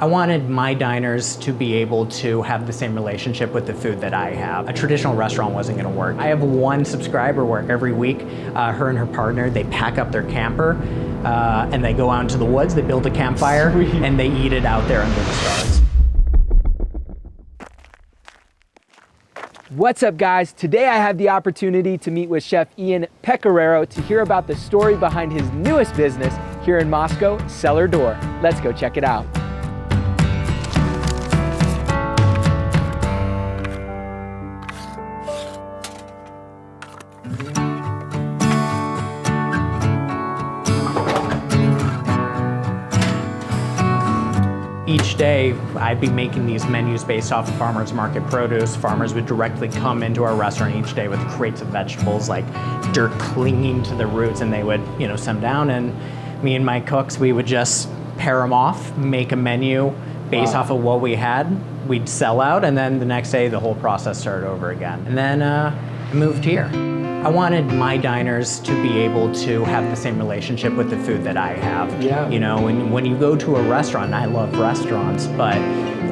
I wanted my diners to be able to have the same relationship with the food that I have. A traditional restaurant wasn't going to work. I have one subscriber where every week, her and her partner, they pack up their camper and they go out into the woods, they build a campfire, and they eat it out there under the stars. What's up, guys? Today I have the opportunity to meet with Chef Ian Pecoraro to hear about the story behind his newest business here in Moscow, Cellar Door. Let's go check it out. Each day, I'd be making these menus based off of farmers market produce. Farmers would directly come into our restaurant each day with crates of vegetables, like dirt clinging to the roots, and they would, send them down, and me and my cooks, we would just pair them off, make a menu based off of what we had. We'd sell out, and then the next day, the whole process started over again. And then I moved here. I wanted my diners to be able to have the same relationship with the food that I have. Yeah. When you go to a restaurant, and I love restaurants, but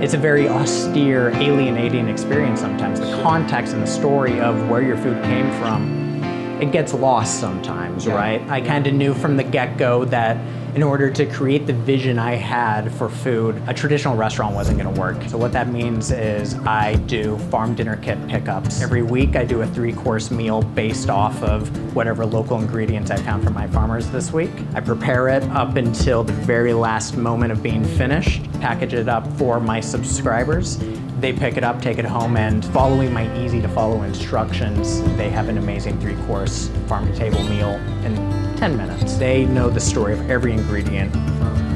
it's a very austere, alienating experience sometimes. The context and the story of where your food came from, it gets lost sometimes, right? I kind of knew from the get-go that in order to create the vision I had for food, a traditional restaurant wasn't gonna work. So what that means is I do farm dinner kit pickups. Every week I do a 3-course meal based off of whatever local ingredients I found from my farmers this week. I prepare it up until the very last moment of being finished, package it up for my subscribers. They pick it up, take it home, and following my easy-to-follow instructions, they have an amazing 3-course farm-to-table meal in 10 minutes. They know the story of every ingredient,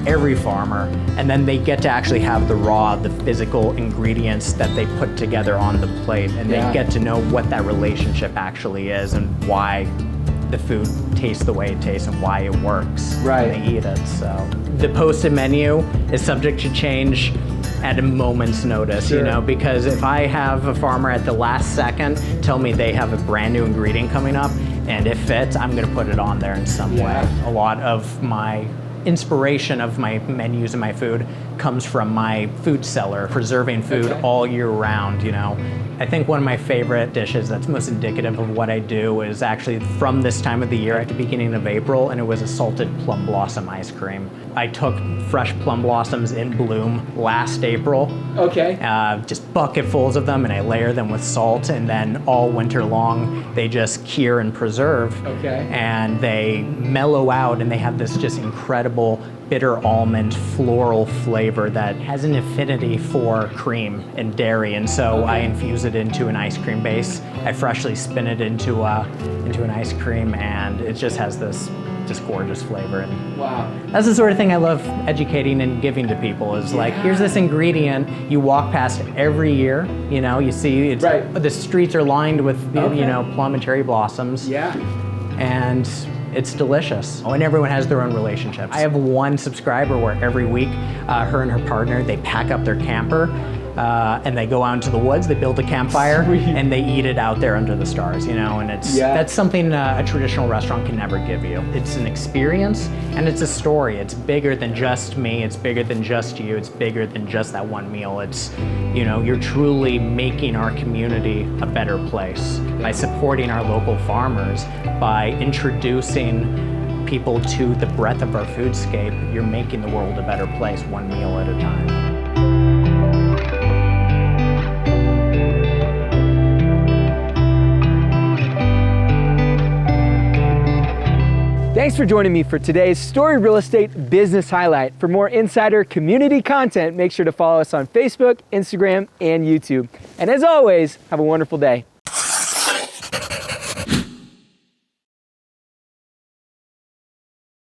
every farmer, and then they get to actually have the physical ingredients that they put together on the plate, and they get to know what that relationship actually is and why the food tastes the way it tastes and why it works when they eat it. So the posted menu is subject to change at a moment's notice, because if I have a farmer at the last second tell me they have a brand new ingredient coming up and it fits, I'm gonna put it on there in some way. A lot of my inspiration of my menus and my food comes from my food cellar, preserving food all year round, I think one of my favorite dishes that's most indicative of what I do is actually from this time of the year at the beginning of April, and it was a salted plum blossom ice cream. I took fresh plum blossoms in bloom last April. Just bucketfuls of them, and I layer them with salt, and then all winter long, they just cure and preserve. And they mellow out, and they have this just incredible bitter almond floral flavor that has an affinity for cream and dairy, and so I infuse it into an ice cream base. I freshly spin it into an ice cream, and it just has this just gorgeous flavor. And that's the sort of thing I love educating and giving to people is like, here's this ingredient you walk past every year, you see it's, the streets are lined with plum and cherry blossoms. And it's delicious. And everyone has their own relationships. I have one subscriber where every week, her and her partner, they pack up their camper and they go out into the woods, they build a campfire, and they eat it out there under the stars, and it's that's something a traditional restaurant can never give you. It's an experience and it's a story. It's bigger than just me, it's bigger than just you, it's bigger than just that one meal. It's, you're truly making our community a better place by supporting our local farmers, by introducing people to the breadth of our foodscape. You're making the world a better place one meal at a time. Thanks for joining me for today's Story Real Estate Business Highlight. For more insider community content, make sure to follow us on Facebook, Instagram, and YouTube. And as always, have a wonderful day.